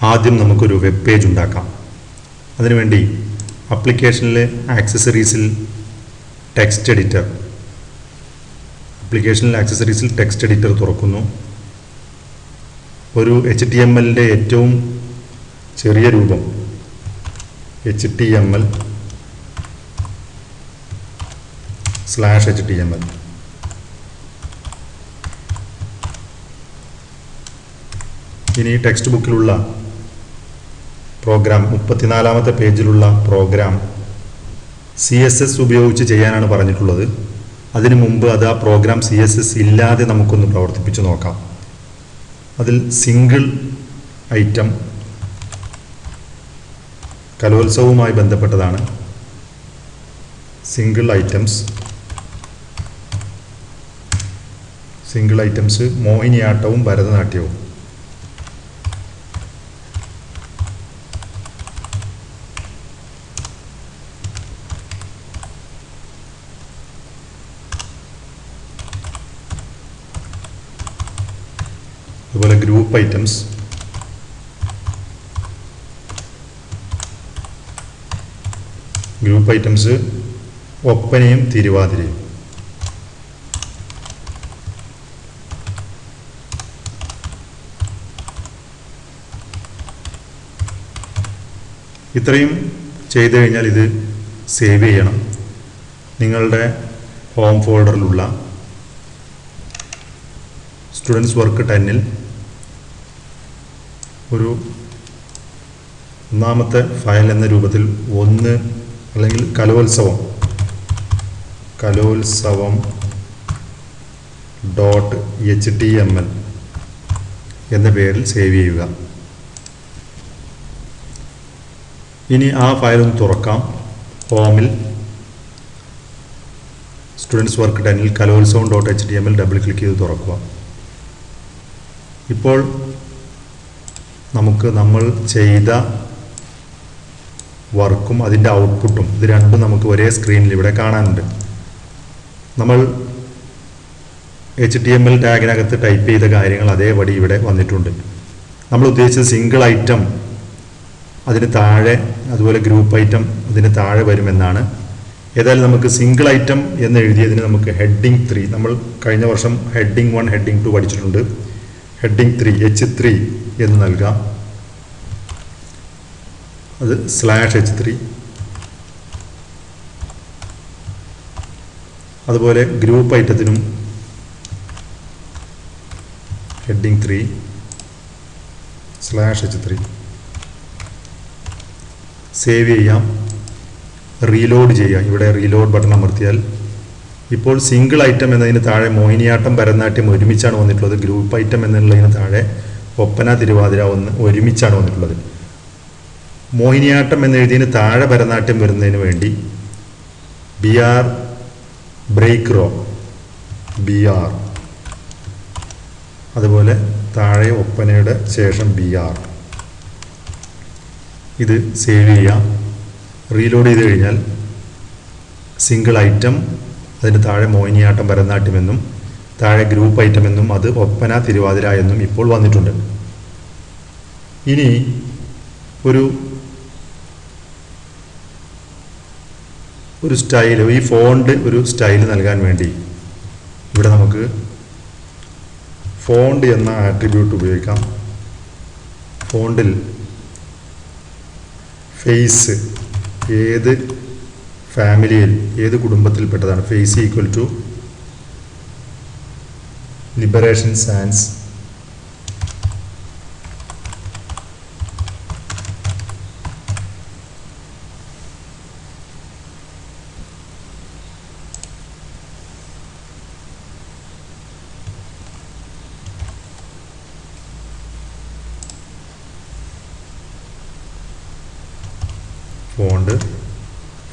ആദ്യം നമുക്കൊരു web page ഉണ്ടാക്കാം. അതിനുവേണ്ടി ആപ്ലിക്കേഷനിൽ ആക്സസറീസിൽ ടെക്സ്റ്റ് എഡിറ്റർ തുറക്കുന്നു. ഒരു HTMLൻ്റെ ഏറ്റവും ചെറിയ രൂപം HTML/HTML. ഇനി ടെക്സ്റ്റ് ബുക്കിലുള്ള പ്രോഗ്രാം 34ാമത്തെ പേജിലുള്ള പ്രോഗ്രാം CSS ഉപയോഗിച്ച് ചെയ്യാനാണ് പറഞ്ഞിട്ടുള്ളത്. അതിനു മുമ്പ് അത് ആ പ്രോഗ്രാം CSS ഇല്ലാതെ നമുക്കൊന്ന് പ്രവർത്തിപ്പിച്ച് നോക്കാം. അതിൽ സിംഗിൾ ഐറ്റം കലോത്സവവുമായി ബന്ധപ്പെട്ടതാണ്. സിംഗിൾ ഐറ്റംസ് മോഹിനിയാട്ടവും ഭരതനാട്യവും. അതുപോലെ ഗ്രൂപ്പ് ഐറ്റംസ് ഒപ്പനയും തിരുവാതിരയും. ഇത്രയും ചെയ്തു കഴിഞ്ഞാൽ ഇത് സേവ് ചെയ്യണം. നിങ്ങളുടെ ഹോം ഫോൾഡറിലുള്ള സ്റ്റുഡൻസ് വർക്ക് 10ൽ ഒരു ഒന്നാമത്തെ ഫയൽ എന്ന രൂപത്തിൽ 1 അല്ലെങ്കിൽ കലോത്സവം .html എന്ന പേരിൽ സേവ് ചെയ്യുക. ഇനി ആ ഫയൽ ഒന്ന് തുറക്കാം. ഹോമിൽ സ്റ്റുഡൻസ് വർക്ക് 10ൽ കലോത്സവം .html ഡബിൾ ക്ലിക്ക് ചെയ്ത് തുറക്കുക. ഇപ്പോൾ നമുക്ക് നമ്മൾ ചെയ്ത വർക്കും അതിൻ്റെ ഔട്ട്പുട്ടും ഇത് രണ്ടും നമുക്ക് ഒരേ സ്ക്രീനിൽ ഇവിടെ കാണാനുണ്ട്. നമ്മൾ HTML ടാഗിനകത്ത് ടൈപ്പ് ചെയ്ത കാര്യങ്ങൾ അതേപടി ഇവിടെ വന്നിട്ടുണ്ട്. നമ്മൾ ഉദ്ദേശിച്ചത് സിംഗിൾ ഐറ്റം അതിന് താഴെ, അതുപോലെ ഗ്രൂപ്പ് ഐറ്റം അതിന് താഴെ വരുമെന്നാണ്. ഏതായാലും നമുക്ക് സിംഗിൾ ഐറ്റം എന്ന് എഴുതിയതിന് നമുക്ക് ഹെഡിങ് 3, നമ്മൾ കഴിഞ്ഞ വർഷം ഹെഡിങ് 1 ഹെഡിങ് 2 പഠിച്ചിട്ടുണ്ട്. ഹെഡിങ് 3 H3 എന്ന് നൽകാം. അത് /H3. അതുപോലെ ഗ്രൂപ്പ് ഐറ്റത്തിനും ഹെഡിങ് 3 /H3. സേവ് ചെയ്യാം, റീലോഡ് ചെയ്യാം. ഇവിടെ റീലോഡ് ബട്ടൺ അമർത്തിയാൽ ഇപ്പോൾ സിംഗിൾ ഐറ്റം എന്നതിന് താഴെ മോഹിനിയാട്ടം ഭരതനാട്യം ഒരുമിച്ചാണ് വന്നിട്ടുള്ളത്. ഗ്രൂപ്പ് ഐറ്റം എന്നുള്ളതിന് താഴെ ഒപ്പന തിരുവാതിര ഒരുമിച്ചാണ് വന്നിട്ടുള്ളത്. മോഹിനിയാട്ടം എന്നെഴുതിയതിന് താഴെ ഭരതനാട്യം വരുന്നതിന് വേണ്ടി BR ബ്രേക്ക് റോ BR, അതുപോലെ താഴെ ഒപ്പനയുടെ ശേഷം BR. ഇത് സേവ് ചെയ്യാം. റീലോഡ് ചെയ്ത് കഴിഞ്ഞാൽ സിംഗിൾ ഐറ്റം അതിന് താഴെ മോഹിനിയാട്ടം ഭരതനാട്യം എന്നും താഴെ ഗ്രൂപ്പ് ഐറ്റം എന്നും അത് ഒപ്പന തിരുവാതിര എന്നും ഇപ്പോൾ വന്നിട്ടുണ്ട്. ഇനി ഒരു സ്റ്റൈൽ, ഈ ഫോണ്ട് ഒരു സ്റ്റൈൽ നൽകാൻ വേണ്ടി ഇവിടെ നമുക്ക് ഫോണ്ട് എന്ന ആട്രിബ്യൂട്ട് ഉപയോഗിക്കാം. ഫോണ്ടിൽ ഫേസ് ഏത് ഫാമിലിയിൽ, ഏത് കുടുംബത്തിൽപ്പെട്ടതാണ്? Face equal to liberation sans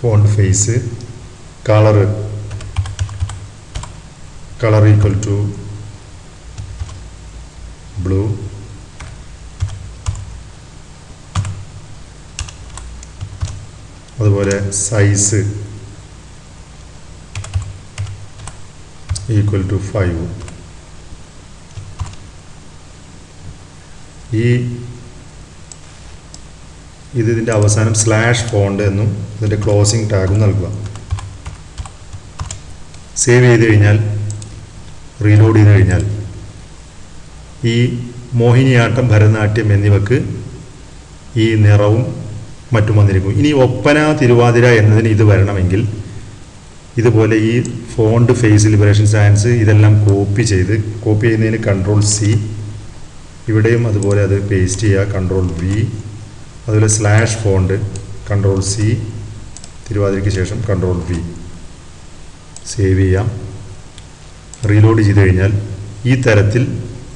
font face colour equal to blue. അതുപോലെ സൈസ് ഈക്വൽ ടു 5. ഈ ഇതിൻ്റെ അവസാനം /ഫോണ്ട് എന്നും ഇതിൻ്റെ ക്ലോസിംഗ് ടാഗും നൽകുക. സേവ് ചെയ്ത് കഴിഞ്ഞാൽ റീലോഡ് ചെയ്ത് കഴിഞ്ഞാൽ ഈ മോഹിനിയാട്ടം, ഭരതനാട്യം എന്നിവക്ക് ഈ നിറവും മറ്റും വന്നിരിക്കും. ഇനി ഒപ്പന, തിരുവാതിര എന്നതിന് ഇത് വരണമെങ്കിൽ ഇതുപോലെ ഈ ഫോണ്ട്, ഫേസ് ലിബറേഷൻ സയൻസ് ഇതെല്ലാം കോപ്പി ചെയ്യുന്നതിന് Ctrl+C, ഇവിടെയും അതുപോലെ അത് പേസ്റ്റ് ചെയ്യുക, Ctrl+V, അതുപോലെ /ഫോണ്ട് Ctrl+C, തിരുവാതിരയ്ക്ക് ശേഷം Ctrl+V. സേവ് ചെയ്യാം. റീലോഡ് ചെയ്ത് കഴിഞ്ഞാൽ ഈ തരത്തിൽ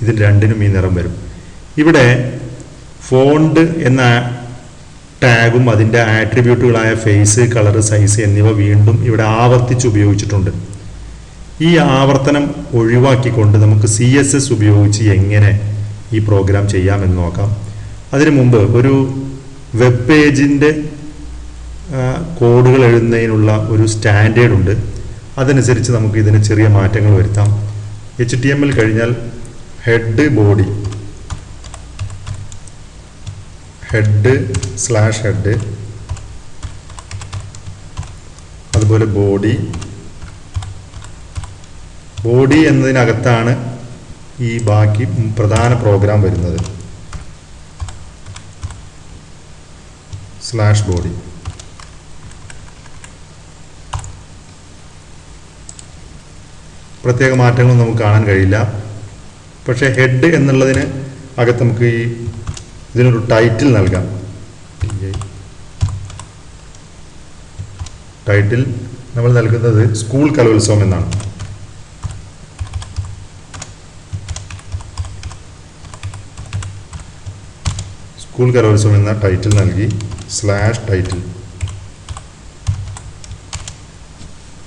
ഇതിൽ രണ്ടിനും ഈ നിറം വരും. ഇവിടെ ഫോണ്ട് എന്ന ടാഗും അതിൻ്റെ ആട്രിബ്യൂട്ടുകളായ ഫേസ്, കളർ, സൈസ് എന്നിവ വീണ്ടും ഇവിടെ ആവർത്തിച്ച് ഉപയോഗിച്ചിട്ടുണ്ട്. ഈ ആവർത്തനം ഒഴിവാക്കിക്കൊണ്ട് നമുക്ക് CSS ഉപയോഗിച്ച് എങ്ങനെ ഈ പ്രോഗ്രാം ചെയ്യാമെന്ന് നോക്കാം. അതിനു മുമ്പ് ഒരു വെബ് പേജിൻ്റെ കോഡുകൾ എഴുതുന്നതിനുള്ള ഒരു സ്റ്റാൻഡേർഡ് ഉണ്ട്. അതനുസരിച്ച് നമുക്ക് ഇതിന് ചെറിയ മാറ്റങ്ങൾ വരുത്താം. HTML കഴിഞ്ഞാൽ ഹെഡ്, ബോഡി, ഹെഡ്/ഹെഡ്, അതുപോലെ ബോഡി എന്നതിനകത്താണ് ഈ ബാക്കി പ്രധാന പ്രോഗ്രാം വരുന്നത്. /ബോഡി. പ്രത്യേക മാറ്റങ്ങളൊന്നും നമുക്ക് കാണാൻ കഴിയില്ല. പക്ഷേ ഹെഡ് എന്നുള്ളതിന് അകത്ത് നമുക്ക് ഇതിനൊരു ടൈറ്റിൽ നൽകാം. ടൈറ്റിൽ നമ്മൾ നൽകുന്നത് സ്കൂൾ കലോത്സവം എന്നാണ്. സ്കൂൾ കലോത്സവം എന്ന ടൈറ്റിൽ നൽകി /ടൈറ്റിൽ.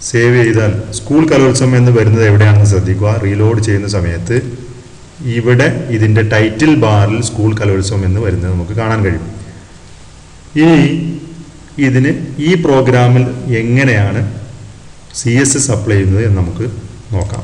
സേവ് ചെയ്താൽ സ്കൂൾ കലോത്സവം എന്ന് വരുന്നത് എവിടെയാണെന്ന് ശ്രദ്ധിക്കുക. റീലോഡ് ചെയ്യുന്ന സമയത്ത് ഇവിടെ ഇതിൻ്റെ ടൈറ്റിൽ ബാറിൽ സ്കൂൾ കലോത്സവം എന്ന് വരുന്നത് നമുക്ക് കാണാൻ കഴിയും. ഇനി ഈ പ്രോഗ്രാമിൽ എങ്ങനെയാണ് CSS അപ്ലൈ ചെയ്യുന്നത് എന്ന് നമുക്ക് നോക്കാം.